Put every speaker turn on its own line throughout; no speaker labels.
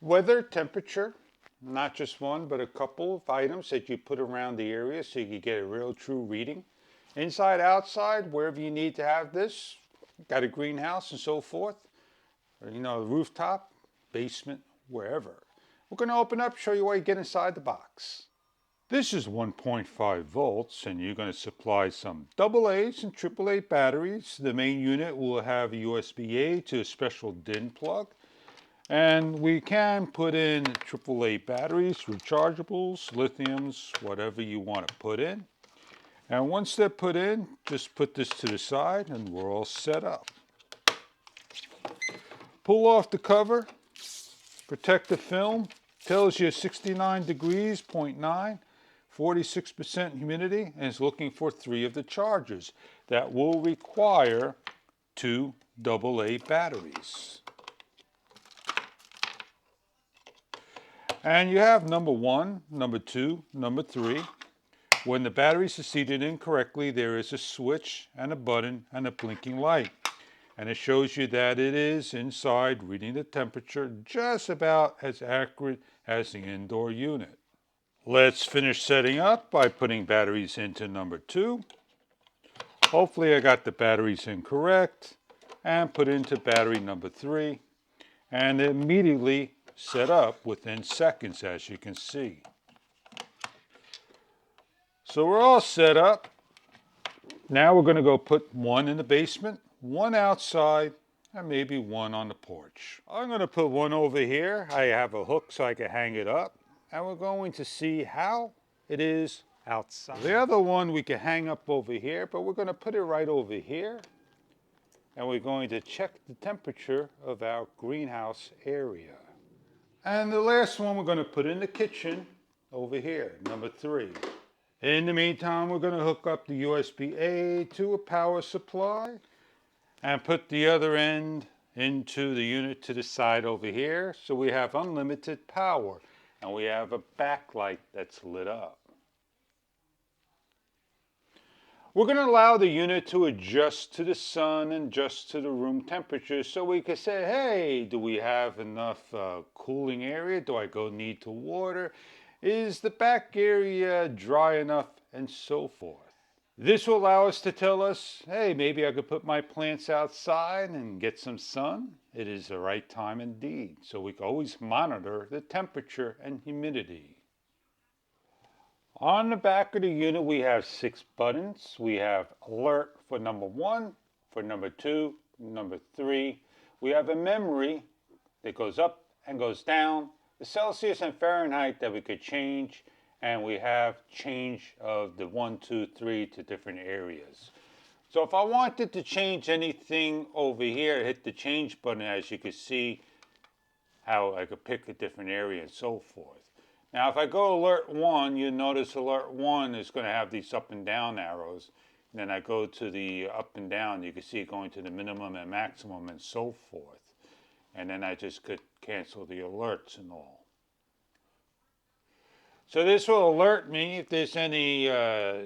Weather, temperature, not just one, but a couple of items that you put around the area so you can get a real true reading. Inside, outside, wherever you need to have this, got a greenhouse and so forth, or, rooftop, basement, wherever. We're going to open up, show you what you get inside the box. This is 1.5 volts, and you're going to supply some AA's and AAA batteries. The main unit will have a USB-A to a special DIN plug. And we can put in AAA batteries, rechargeables, lithiums, whatever you want to put in. And once they're put in, just put this to the side and we're all set up. Pull off the cover, protect the film, tells you 69 degrees, 0.9, 46% humidity, and it's looking for 3 of the chargers. That will require 2 AA batteries. And you have number 1, number 2, number 3. When the batteries are seated incorrectly, there is a switch and a button and a blinking light. And it shows you that it is inside reading the temperature just about as accurate as the indoor unit. Let's finish setting up by putting batteries into number 2. Hopefully I got the batteries in correct. And put into battery number 3. And immediately set up within seconds, as you can see. So we're all set up. Now we're going to go put 1 in the basement, 1 outside, and maybe 1 on the porch. I'm going to put 1 over here. I have a hook so I can hang it up. And we're going to see how it is outside. The other one we can hang up over here, but we're going to put it right over here. And we're going to check the temperature of our greenhouse area. And the last one we're going to put in the kitchen over here, number 3. In the meantime, we're going to hook up the USB-A to a power supply and put the other end into the unit to the side over here. So we have unlimited power and we have a backlight that's lit up. We're going to allow the unit to adjust to the sun and adjust to the room temperature so we can say, hey, do we have enough cooling area? Do I need to water? Is the back area dry enough? And so forth. This will allow us to tell us, hey, maybe I could put my plants outside and get some sun. It is the right time indeed. So we can always monitor the temperature and humidity. On the back of the unit, we have 6 buttons. We have alert for number 1, for number 2, number 3. We have a memory that goes up and goes down, the Celsius and Fahrenheit that we could change, and we have change of the 1, 2, 3 to different areas. So if I wanted to change anything over here, hit the change button, as you can see how I could pick a different area and so forth. Now, if I go alert 1, you notice alert 1 is going to have these up and down arrows. And then I go to the up and down, you can see it going to the minimum and maximum and so forth. And then I just could cancel the alerts and all. So this will alert me if there's any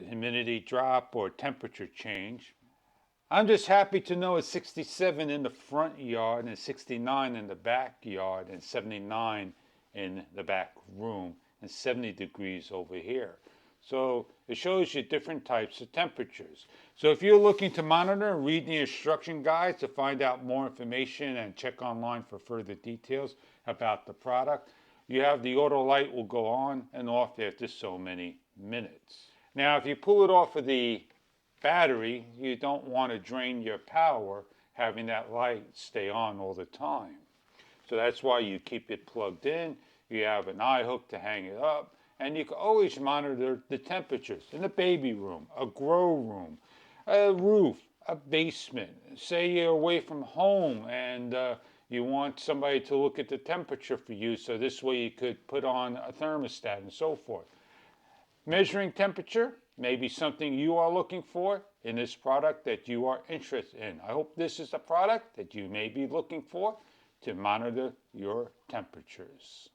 humidity drop or temperature change. I'm just happy to know it's 67 in the front yard and 69 in the backyard and 79 in the back room and 70 degrees over here. So it shows you different types of temperatures. So if you're looking to monitor and read the instruction guides to find out more information and check online for further details about the product, you have the auto light will go on and off after so many minutes. Now if you pull it off of the battery, you don't want to drain your power having that light stay on all the time. So that's why you keep it plugged in. You have an eye hook to hang it up, and you can always monitor the temperatures in the baby room, a grow room, a roof, a basement. Say you're away from home and you want somebody to look at the temperature for you, so this way you could put on a thermostat and so forth. Measuring temperature may be something you are looking for in this product that you are interested in. I hope this is a product that you may be looking for to monitor your temperatures.